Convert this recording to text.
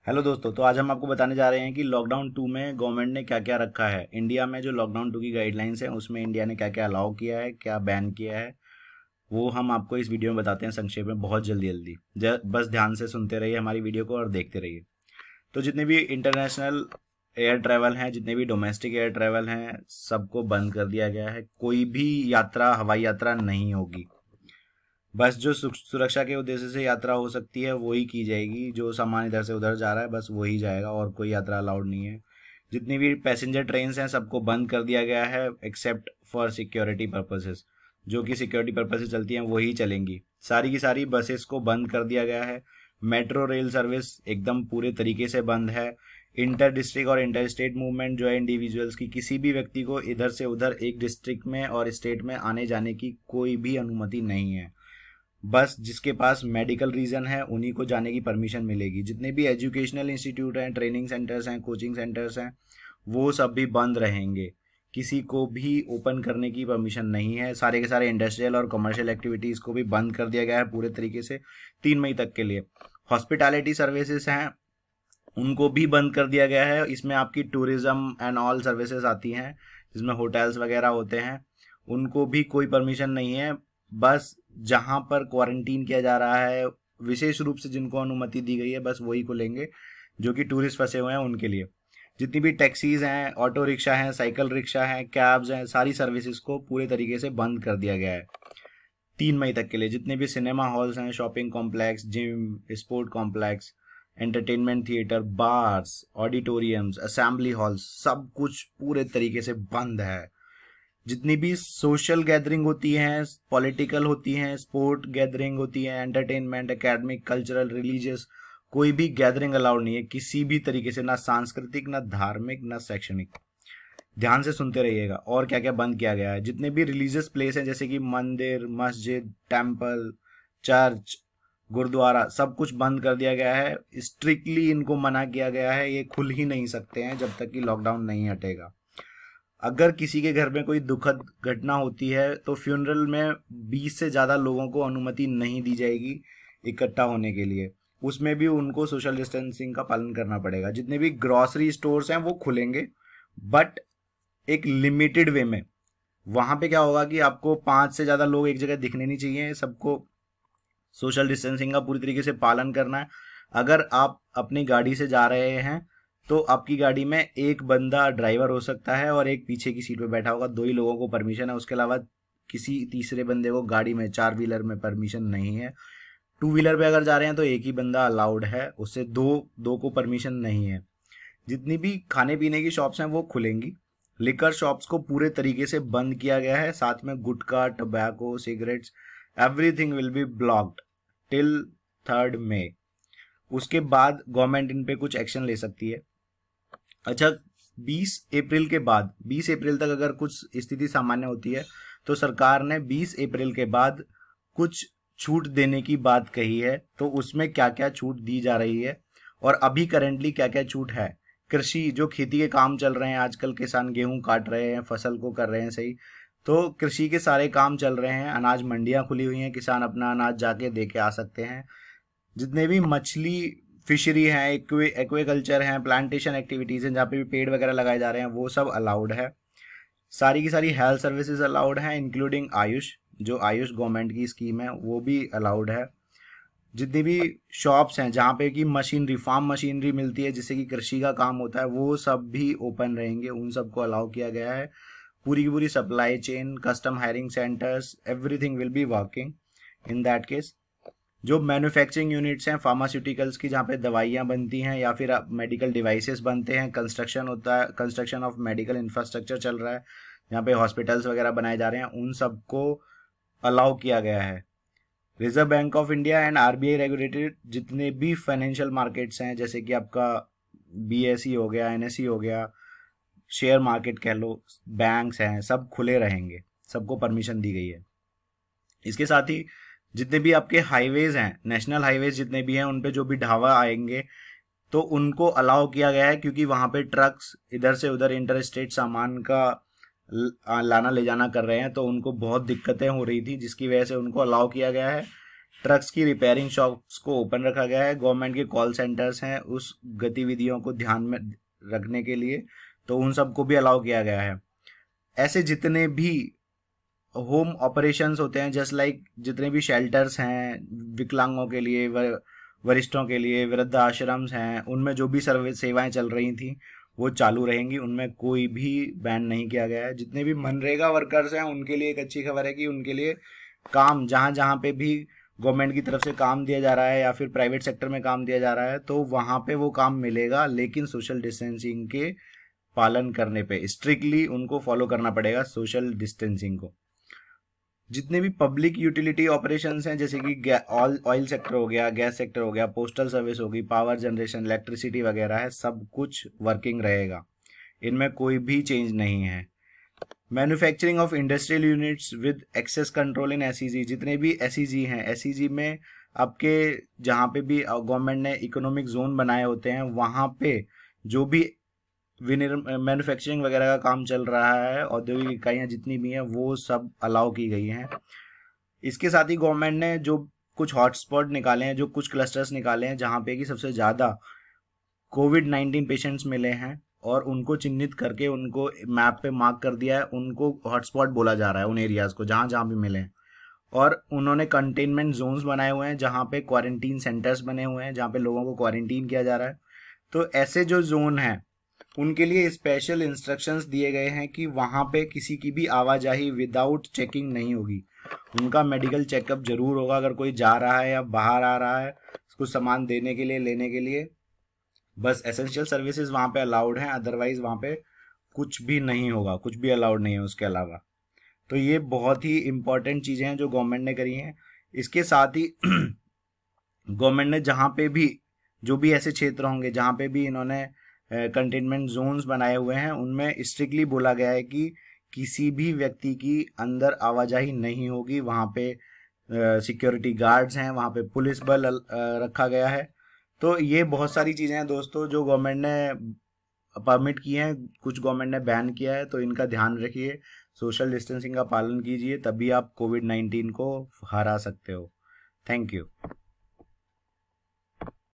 Hello दोस्तों, तो आज हम आपको बताने जा रहे हैं कि लॉकडाउन 2 में गवर्नमेंट ने क्या क्या रखा है। इंडिया में जो लॉकडाउन 2 की गाइडलाइंस हैं उसमें इंडिया ने क्या क्या अलाउ किया है, क्या बैन किया है, वो हम आपको इस वीडियो में बताते हैं संक्षेप में, बहुत जल्दी जल्दी। बस ध्यान से सुनते रहिए हमारी वीडियो को और देखते रहिए। तो जितने भी इंटरनेशनल एयर ट्रैवल हैं, जितने भी डोमेस्टिक एयर ट्रैवल हैं, सबको बंद कर दिया गया है। कोई भी यात्रा, हवाई यात्रा नहीं होगी। बस जो सुरक्षा के उद्देश्य से यात्रा हो सकती है वही की जाएगी। जो सामान इधर से उधर जा रहा है बस वही जाएगा, और कोई यात्रा अलाउड नहीं है। जितनी भी पैसेंजर ट्रेन्स हैं सबको बंद कर दिया गया है, एक्सेप्ट फॉर सिक्योरिटी पर्पसेस। जो कि सिक्योरिटी पर्पज से चलती हैं वही चलेंगी। सारी की सारी बसेस को बंद कर दिया गया है। मेट्रो रेल सर्विस एकदम पूरे तरीके से बंद है। इंटर डिस्ट्रिक्ट और इंटर स्टेट मूवमेंट जो है इंडिविजुअल्स की, किसी भी व्यक्ति को इधर से उधर एक डिस्ट्रिक्ट में और स्टेट में आने जाने की कोई भी अनुमति नहीं है। बस जिसके पास मेडिकल रीजन है उन्हीं को जाने की परमिशन मिलेगी। जितने भी एजुकेशनल इंस्टीट्यूट हैं, ट्रेनिंग सेंटर्स हैं, कोचिंग सेंटर्स हैं, वो सब भी बंद रहेंगे। किसी को भी ओपन करने की परमिशन नहीं है। सारे के सारे इंडस्ट्रियल और कमर्शियल एक्टिविटीज़ को भी बंद कर दिया गया है पूरे तरीके से 3 मई तक के लिए। हॉस्पिटैलिटी सर्विसेज हैं उनको भी बंद कर दिया गया है। इसमें आपकी टूरिज्म एंड ऑल सर्विसेज आती हैं, जिसमें होटल्स वगैरह होते हैं, उनको भी कोई परमिशन नहीं है। बस जहां पर क्वारंटीन किया जा रहा है, विशेष रूप से जिनको अनुमति दी गई है बस वही खुलेंगे, जो कि टूरिस्ट फंसे हुए हैं उनके लिए। जितनी भी टैक्सीज हैं, ऑटो रिक्शा हैं, साइकिल रिक्शा हैं, कैब्स हैं, सारी सर्विसेज को पूरे तरीके से बंद कर दिया गया है 3 मई तक के लिए। जितने भी सिनेमा हॉल्स हैं, shopping complex, gym, sport complex, entertainment theatre, bars, auditoriums, assembly halls, सब कुछ पूरे तरीके से बंद है। जितनी भी सोशल गैदरिंग होती हैं, पॉलिटिकल होती हैं, स्पोर्ट गैदरिंग होती है, एंटरटेनमेंट, एकेडमिक, कल्चरल, रिलीजियस, कोई भी गैदरिंग अलाउड नहीं है किसी भी तरीके से, ना सांस्कृतिक, ना धार्मिक, ना शैक्षणिक। ध्यान से सुनते रहिएगा और क्या क्या बंद किया गया है। जितने भी रिलीजियस प्लेस हैं जैसे कि मंदिर, मस्जिद, टेम्पल, चर्च, गुरुद्वारा, सब कुछ बंद कर दिया गया है। स्ट्रिक्टली इनको मना किया गया है, ये खुल ही नहीं सकते हैं जब तक कि लॉकडाउन नहीं हटेगा। अगर किसी के घर में कोई दुखद घटना होती है तो फ्यूनरल में 20 से ज़्यादा लोगों को अनुमति नहीं दी जाएगी इकट्ठा होने के लिए। उसमें भी उनको सोशल डिस्टेंसिंग का पालन करना पड़ेगा। जितने भी ग्रॉसरी स्टोर्स हैं वो खुलेंगे, बट एक लिमिटेड वे में। वहां पे क्या होगा कि आपको 5 से ज़्यादा लोग एक जगह दिखने नहीं चाहिए, सबको सोशल डिस्टेंसिंग का पूरी तरीके से पालन करना है। अगर आप अपनी गाड़ी से जा रहे हैं तो आपकी गाड़ी में एक बंदा ड्राइवर हो सकता है और एक पीछे की सीट पे बैठा होगा, 2 ही लोगों को परमिशन है। उसके अलावा किसी तीसरे बंदे को गाड़ी में, 4 व्हीलर में परमिशन नहीं है। 2 व्हीलर पे अगर जा रहे हैं तो एक ही बंदा अलाउड है, उससे दो को परमिशन नहीं है। जितनी भी खाने पीने की शॉप्स हैं वो खुलेंगी। लिकर शॉप्स को पूरे तरीके से बंद किया गया है, साथ में gutkha, tobacco, cigarettes, everything will be blocked till 3 May. उसके बाद गवर्नमेंट इन पे कुछ एक्शन ले सकती है। अच्छा, 20 अप्रैल तक अगर कुछ स्थिति सामान्य होती है तो सरकार ने 20 अप्रैल के बाद कुछ छूट देने की बात कही है। तो उसमें क्या क्या छूट दी जा रही है और अभी करेंटली क्या क्या छूट है। कृषि, जो खेती के काम चल रहे हैं, आजकल किसान गेहूं काट रहे हैं, फसल को कर रहे हैं सही, तो कृषि के सारे काम चल रहे हैं। अनाज मंडियां खुली हुई हैं, किसान अपना अनाज जाके दे के आ सकते हैं। जितने भी मछली फिशरी हैं, एक्वेकल्चर हैं, प्लांटेशन एक्टिविटीज़ हैं, जहाँ पे भी पेड़ वगैरह लगाए जा रहे हैं, वो सब अलाउड है। सारी की सारी हेल्थ सर्विसेज अलाउड हैं, इंक्लूडिंग आयुष, जो आयुष गवर्नमेंट की स्कीम है वो भी अलाउड है। जितनी भी शॉप्स हैं जहाँ पे कि मशीनरी, फार्म मशीनरी मिलती है जिससे कि कृषि का काम होता है, वो सब भी ओपन रहेंगे, उन सबको अलाउ किया गया है। पूरी की पूरी supply chain, custom hiring centres, everything will be working in that case. जो मैन्युफैक्चरिंग यूनिट्स हैं फार्मास्यूटिकल्स की, जहाँ पे दवाइयाँ बनती हैं या फिर मेडिकल डिवाइसेस बनते हैं, कंस्ट्रक्शन होता है, कंस्ट्रक्शन ऑफ मेडिकल इंफ्रास्ट्रक्चर चल रहा है, जहाँ पे हॉस्पिटल्स वगैरह बनाए जा रहे हैं, उन सबको अलाउ किया गया है। Reserve bank of India and RBI regulated जितने भी फाइनेंशियल मार्केट्स हैं, जैसे कि आपका बीएसई हो गया, एनएसई हो गया, शेयर मार्केट कह लो, बैंक्स हैं, सब खुले रहेंगे, सबको परमिशन दी गई है। इसके साथ ही जितने भी आपके हाईवेज हैं, नेशनल हाईवेज जितने भी हैं, उन पे जो भी ढाबा आएंगे तो उनको अलाउ किया गया है, क्योंकि वहाँ पे ट्रक्स इधर से उधर इंटर स्टेट सामान का लाना ले जाना कर रहे हैं, तो उनको बहुत दिक्कतें हो रही थी, जिसकी वजह से उनको अलाउ किया गया है। ट्रक्स की रिपेयरिंग शॉप्स को ओपन रखा गया है। गवर्नमेंट के कॉल सेंटर्स हैं उस गतिविधियों को ध्यान में रखने के लिए, तो उन सबको भी अलाउ किया गया है। ऐसे जितने भी होम ऑपरेशंस होते हैं, जस्ट लाइक जितने भी शेल्टर्स हैं विकलांगों के लिए, वरिष्ठों के लिए, वृद्ध आश्रम्स हैं, उनमें जो भी सर्विस सेवाएं चल रही थी वो चालू रहेंगी, उनमें कोई भी बैन नहीं किया गया है। जितने भी मनरेगा वर्कर्स हैं उनके लिए एक अच्छी खबर है कि उनके लिए काम जहां जहां पे भी गवर्नमेंट की तरफ से काम दिया जा रहा है या फिर प्राइवेट सेक्टर में काम दिया जा रहा है तो वहां पे वो काम मिलेगा, लेकिन सोशल डिस्टेंसिंग के पालन करने पे स्ट्रिक्टली उनको फॉलो करना पड़ेगा सोशल डिस्टेंसिंग को। जितने भी पब्लिक यूटिलिटी ऑपरेशंस हैं जैसे कि ऑयल सेक्टर हो गया, गैस सेक्टर हो गया, पोस्टल सर्विस होगी, पावर जनरेशन, इलेक्ट्रिसिटी वगैरह है, सब कुछ वर्किंग रहेगा, इनमें कोई भी चेंज नहीं है। Manufacturing of industrial units with access control in SEZ, जितने भी एसईजी हैं, एसईजी में आपके जहाँ पे भी गवर्नमेंट ने इकोनॉमिक जोन बनाए होते हैं वहाँ पे जो भी मैन्युफैक्चरिंग वगैरह का काम चल रहा है, औद्योगिक इकाइयाँ जितनी भी हैं वो सब अलाउ की गई हैं। इसके साथ ही गवर्नमेंट ने जो कुछ हॉटस्पॉट निकाले हैं, जो कुछ क्लस्टर्स निकाले हैं जहाँ पे कि सबसे ज़्यादा कोविड-19 पेशेंट्स मिले हैं और उनको चिन्हित करके उनको मैप पे मार्क कर दिया है, उनको हॉटस्पॉट बोला जा रहा है उन एरियाज़ को जहाँ जहाँ भी मिले हैं। और उन्होंने कंटेनमेंट जोन्स बनाए हुए हैं जहाँ पे क्वारंटीन सेंटर्स बने हुए हैं जहाँ पे लोगों को क्वारंटीन किया जा रहा है। तो ऐसे जो जोन हैं उनके लिए स्पेशल इंस्ट्रक्शंस दिए गए हैं कि वहाँ पे किसी की भी आवाजाही विदाउट चेकिंग नहीं होगी, उनका मेडिकल चेकअप जरूर होगा अगर कोई जा रहा है या बाहर आ रहा है कुछ सामान देने के लिए, लेने के लिए। बस एसेंशियल सर्विसेज वहाँ पे अलाउड हैं, अदरवाइज वहाँ पे कुछ भी नहीं होगा, कुछ भी अलाउड नहीं है उसके अलावा। तो ये बहुत ही इम्पोर्टेंट चीज़ें हैं जो गवर्नमेंट ने करी हैं। इसके साथ ही गवर्नमेंट ने जहाँ पे भी जो भी ऐसे क्षेत्र होंगे जहाँ पे भी इन्होंने कंटेनमेंट जोन्स बनाए हुए हैं उनमें स्ट्रिक्टली बोला गया है कि किसी भी व्यक्ति की अंदर आवाजाही नहीं होगी। वहाँ पे सिक्योरिटी गार्ड्स हैं, वहाँ पे पुलिस बल रखा गया है। तो ये बहुत सारी चीज़ें हैं दोस्तों जो गवर्नमेंट ने परमिट की हैं, कुछ गवर्नमेंट ने बैन किया है, तो इनका ध्यान रखिए, सोशल डिस्टेंसिंग का पालन कीजिए, तभी आप कोविड-19 को हरा सकते हो। Thank you.